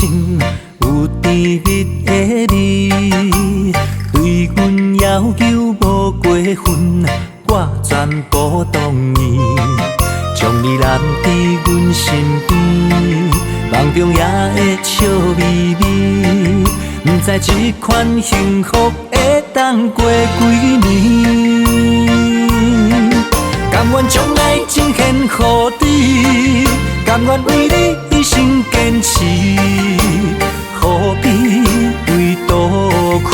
心有甜蜜的你，对阮要求无过分，我全部同意。将你揽伫阮身边，梦中也会笑眯眯。不知这款幸福会当过几年？甘愿将爱情献予你，甘愿为你一生坚持。何必为多亏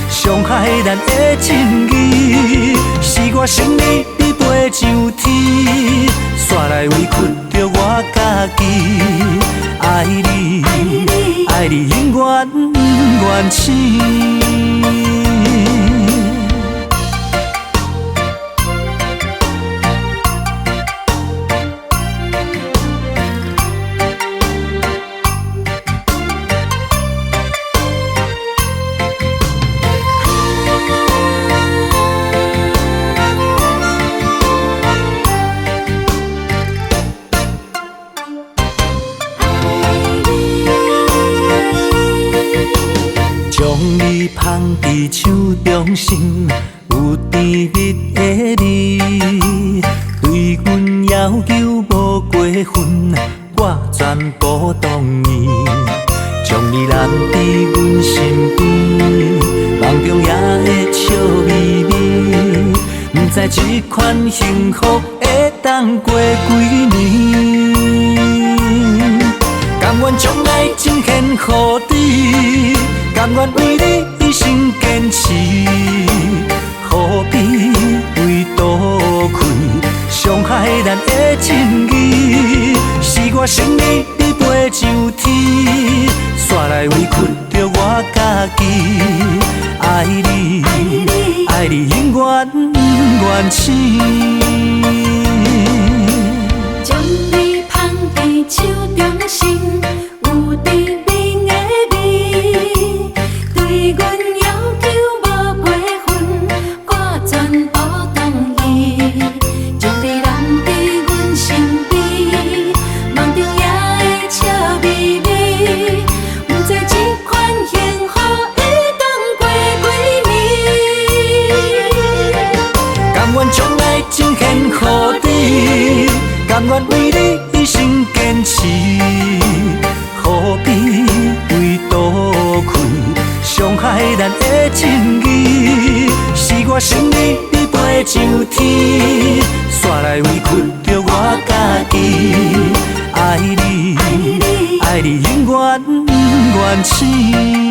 伤害咱的情义？是我生你你飞上天，煞来委屈着我家己。爱你，爱你永远愿生。将你放伫手中心，有甜蜜的你，对阮要求无过分，我全部同意。将你揽伫阮身边，梦中也会笑眯眯。不知这款幸福会当过几年？甘愿将爱情献予你，甘愿为你一生坚持。何必为多亏伤害咱的情义？是我生你你飞上天，煞来委屈着我家己。爱你，爱你永远愿生。将你放伫手中心，有甜蜜的你，对阮要求无过分，我全部同意。将你揽伫阮身边，梦中也会笑眯眯。不知这款幸福会当过几年？甘愿将爱情献予你，甘愿为你一生坚持。何必为多亏伤害咱的情义？是我生你你飞上天，煞来委屈着我家己。爱你，爱你永远愿生。